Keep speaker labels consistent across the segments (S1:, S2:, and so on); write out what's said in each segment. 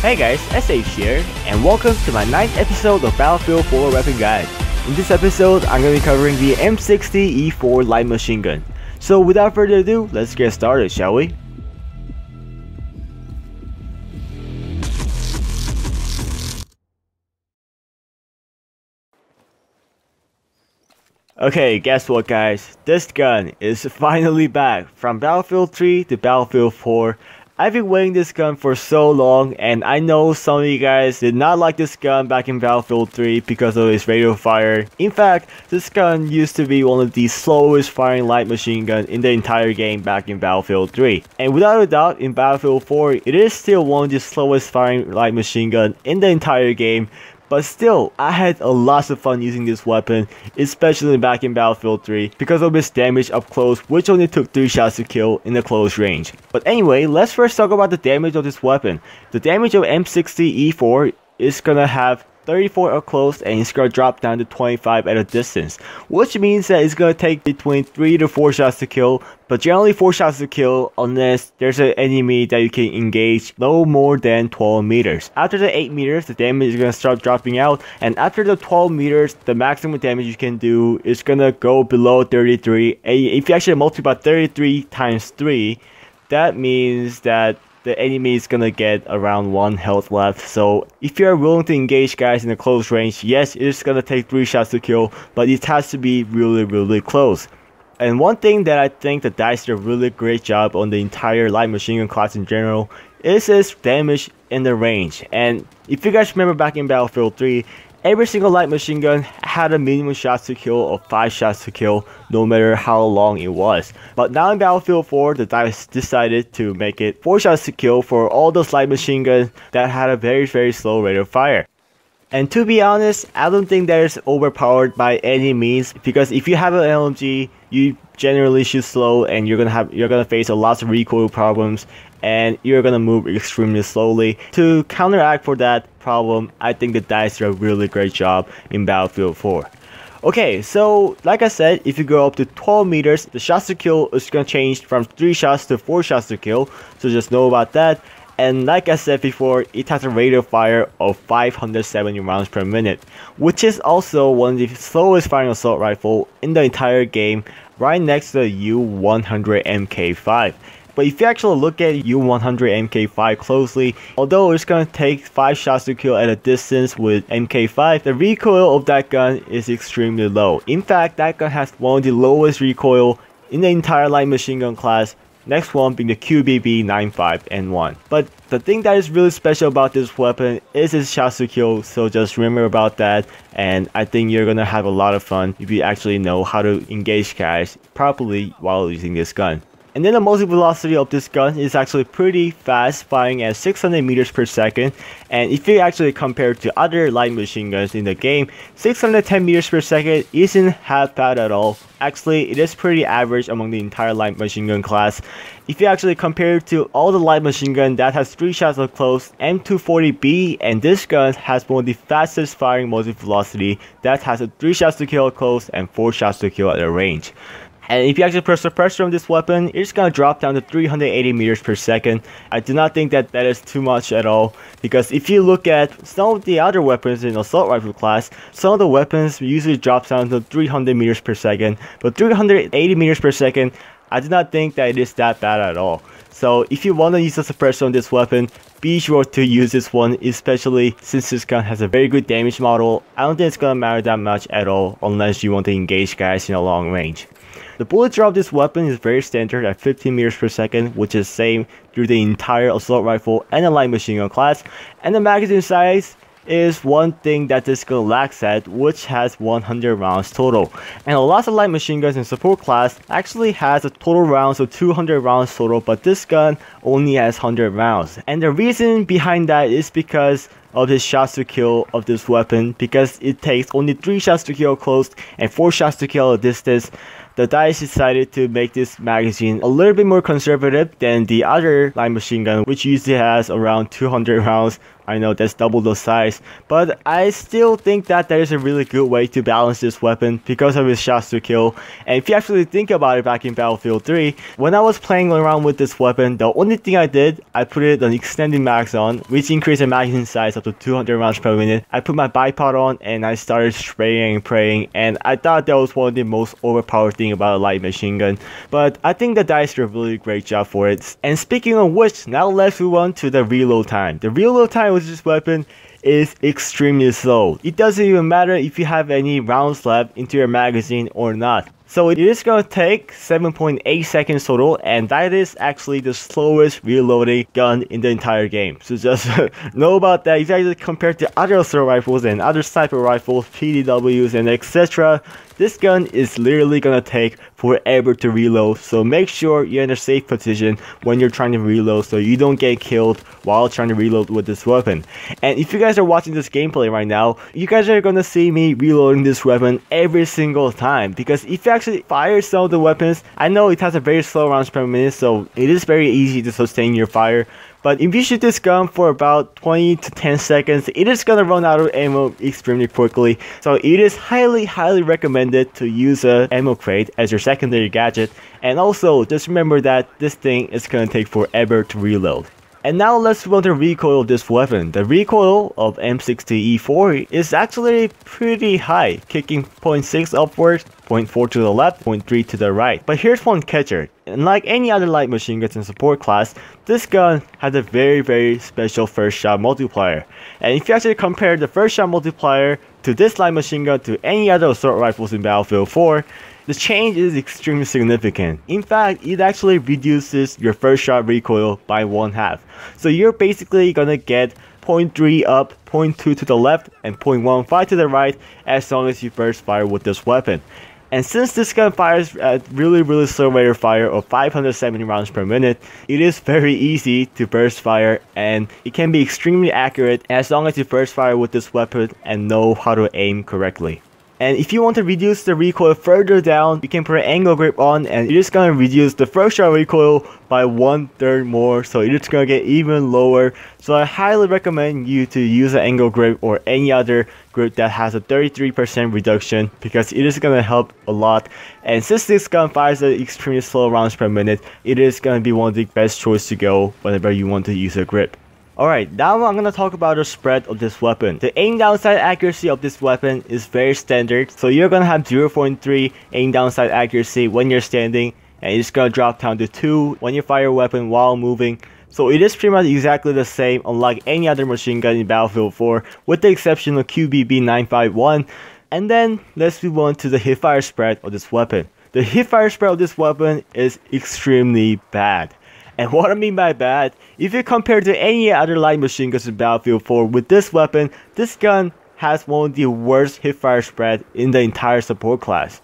S1: Hey guys, SH here, and welcome to my 9th episode of Battlefield 4 Weapon Guide. In this episode, I'm going to be covering the M60E4 light machine gun. So without further ado, let's get started, shall we? Okay, guess what guys, this gun is finally back from Battlefield 3 to Battlefield 4. I've been waiting this gun for so long, and I know some of you guys did not like this gun back in Battlefield 3 because of its rate of fire. In fact, this gun used to be one of the slowest firing light machine guns in the entire game back in Battlefield 3. And without a doubt, in Battlefield 4, it is still one of the slowest firing light machine gun in the entire game. But still, I had a lot of fun using this weapon, especially back in Battlefield 3, because of its damage up close, which only took 3 shots to kill in the close range. But anyway, let's first talk about the damage of this weapon. The damage of M60E4 is gonna have 34 up close and it's gonna drop down to 25 at a distance, which means that it's gonna take between 3 to 4 shots to kill, but generally 4 shots to kill unless there's an enemy that you can engage no more than 12 meters. After the 8 meters, the damage is gonna start dropping out, and after the 12 meters, the maximum damage you can do is gonna go below 33. And if you actually multiply 33 times 3, that means that the enemy is gonna get around 1 health left. So if you're willing to engage guys in a close range, yes, it's gonna take 3 shots to kill, but it has to be really close. And one thing that I think the DICE did a really great job on the entire light machine gun class in general is its damage in the range. And if you guys remember back in Battlefield 3, every single light machine gun had a minimum shots to kill of 5 shots to kill, no matter how long it was. But now in Battlefield 4, the DICE decided to make it 4 shots to kill for all those light machine guns that had a very slow rate of fire. And to be honest, I don't think that is overpowered by any means, because if you have an LMG, you generally shoot slow and you're gonna face a lot of recoil problems, and you're gonna move extremely slowly. To counteract for that problem, I think the DICE did a really great job in Battlefield 4. Okay, so like I said, if you go up to 12 meters, the shots to kill is gonna change from 3 shots to 4 shots to kill, so just know about that. And like I said before, it has a rate of fire of 570 rounds per minute, which is also one of the slowest firing assault rifle in the entire game, right next to the U100 MK5. But if you actually look at U100 MK5 closely, although it's going to take 5 shots to kill at a distance with MK5, the recoil of that gun is extremely low. In fact, that gun has one of the lowest recoil in the entire light machine gun class, next one being the QBB95N1. But the thing that is really special about this weapon is its shots to kill, so just remember about that, and I think you're gonna have a lot of fun if you actually know how to engage guys properly while using this gun. And then the muzzle velocity of this gun is actually pretty fast, firing at 600 meters per second. And if you actually compare it to other light machine guns in the game, 610 meters per second isn't half bad at all. Actually, it is pretty average among the entire light machine gun class. If you actually compare it to all the light machine gun that has 3 shots up close, M240B, and this gun has one of the fastest firing muzzle velocity that has 3 shots to kill up close and 4 shots to kill at a range. And if you actually press the pressure on this weapon, it's gonna drop down to 380 meters per second. I do not think that is too much at all, because if you look at some of the other weapons in assault rifle class, some of the weapons usually drops down to 300 meters per second, but 380 meters per second, I do not think that it is that bad at all. So if you want to use a suppressor on this weapon, be sure to use this one, especially since this gun has a very good damage model. I don't think it's gonna matter that much at all unless you want to engage guys in a long range. The bullet drop of this weapon is very standard at 15 meters per second, which is same through the entire assault rifle and the light machine gun class. And the magazine size is one thing that this gun lacks at, which has 100 rounds total. And a lot of light machine guns in support class actually has a total rounds of 200 rounds total, but this gun only has 100 rounds. And the reason behind that is because of his shots to kill of this weapon, because it takes only 3 shots to kill close and 4 shots to kill at a distance. The DICE decided to make this magazine a little bit more conservative than the other light machine gun, which usually has around 200 rounds, I know that's double the size, but I still think that there is a really good way to balance this weapon because of its shots to kill. And if you actually think about it, back in Battlefield 3, when I was playing around with this weapon, the only thing I did, I put it an extended mags on, which increased the magazine size up to 200 rounds per minute. I put my bipod on and I started spraying and praying, and I thought that was one of the most overpowered thing about a light machine gun. But I think the DICE did a really great job for it. And speaking of which, now let's move on to the reload time. The reload time with this weapon is extremely slow. It doesn't even matter if you have any rounds left into your magazine or not. So it is going to take 7.8 seconds total, and that is actually the slowest reloading gun in the entire game. So just know about that. If you actually compare to other assault rifles and other sniper rifles, PDWs and etc., this gun is literally going to take forever to reload. So make sure you're in a safe position when you're trying to reload so you don't get killed while trying to reload with this weapon. And if you guys are watching this gameplay right now, you guys are going to see me reloading this weapon every single time, because if you actually fire some of the weapons, I know it has a very slow rounds per minute, so it is very easy to sustain your fire. But if you shoot this gun for about 20 to 10 seconds, it is going to run out of ammo extremely quickly. So it is highly recommended to use a ammo crate as your secondary gadget. And also, just remember that this thing is going to take forever to reload. And now let's move on to the recoil of this weapon. The recoil of M60E4 is actually pretty high, kicking 0.6 upwards, 0.4 to the left, 0.3 to the right. But here's one catcher. Unlike any other light machine guns in support class, this gun has a very special first shot multiplier. And if you actually compare the first shot multiplier to this light machine gun to any other assault rifles in Battlefield 4, the change is extremely significant. In fact, it actually reduces your first shot recoil by 1/2. So you're basically gonna get 0.3 up, 0.2 to the left, and 0.15 to the right as long as you burst fire with this weapon. And since this gun fires at really slow rate of fire of 570 rounds per minute, it is very easy to burst fire, and it can be extremely accurate as long as you burst fire with this weapon and know how to aim correctly. And if you want to reduce the recoil further down, you can put an angle grip on, and it is going to reduce the first shot recoil by 1/3 more, so it is going to get even lower. So I highly recommend you to use an angle grip or any other grip that has a 33% reduction, because it is going to help a lot. And since this gun fires at extremely slow rounds per minute, it is going to be one of the best choices to go whenever you want to use a grip. Alright, now I'm going to talk about the spread of this weapon. The aim downside accuracy of this weapon is very standard. So you're going to have 0.3 aim downside accuracy when you're standing, and it's going to drop down to 2 when you fire a weapon while moving. So it is pretty much exactly the same, unlike any other machine gun in Battlefield 4, with the exception of QBB951. And then let's move on to the hipfire spread of this weapon. The hipfire spread of this weapon is extremely bad. And what I mean by bad, if you compare to any other light machine guns in Battlefield 4, with this weapon, this gun has one of the worst hipfire spread in the entire support class.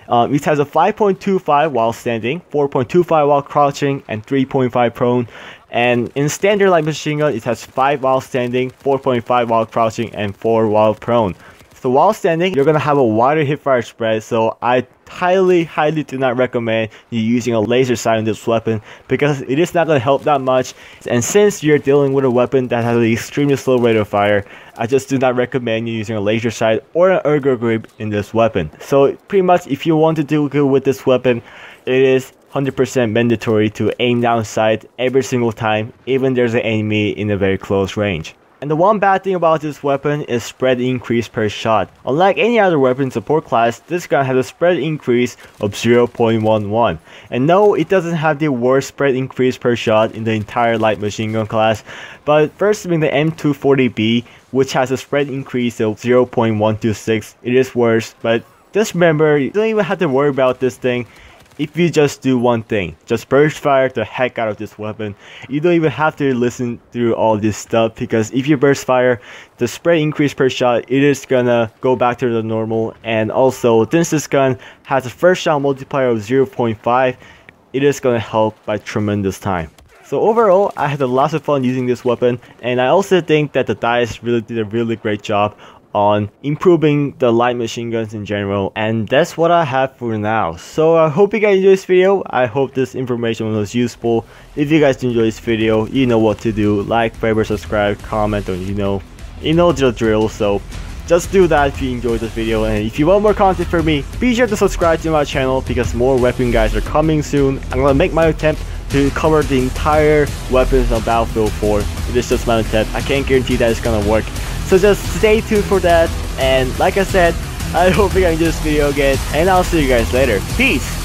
S1: It has a 5.25 while standing, 4.25 while crouching, and 3.5 prone. And in standard light machine gun, it has 5 while standing, 4.5 while crouching, and 4 while prone. So while standing, you're going to have a wider hipfire spread, so I highly do not recommend you using a laser sight on this weapon, because it is not going to help that much. And since you're dealing with a weapon that has an extremely slow rate of fire, I just do not recommend you using a laser sight or an ergo grip in this weapon. So pretty much, if you want to do good with this weapon, it is 100% mandatory to aim down sight every single time, even there's an enemy in a very close range. And the one bad thing about this weapon is spread increase per shot. Unlike any other weapon support class, this gun has a spread increase of 0.11. And no, it doesn't have the worst spread increase per shot in the entire light machine gun class. But first being the M240B, which has a spread increase of 0.126, it is worse. But just remember, you don't even have to worry about this thing if you just do one thing. Just burst fire the heck out of this weapon. You don't even have to listen through all this stuff, because if you burst fire, the spread increase per shot, it is gonna go back to the normal. And also, since this gun has a first shot multiplier of 0.5, it is gonna help by tremendous time. So overall, I had a lot of fun using this weapon, and I also think that the DICE really did a really great job on improving the light machine guns in general, and that's what I have for now. So I hope you guys enjoyed this video. I hope this information was useful. If you guys enjoyed this video, you know what to do. Like, favorite, subscribe, comment, or you know the drill. So just do that if you enjoyed this video, and if you want more content from me, be sure to subscribe to my channel because more weapon guides are coming soon. I'm gonna make my attempt to cover the entire weapons on Battlefield 4. It is just my attempt. I can't guarantee that it's gonna work. So just stay tuned for that, and like I said, I hope you guys enjoy this video again, and I'll see you guys later. Peace!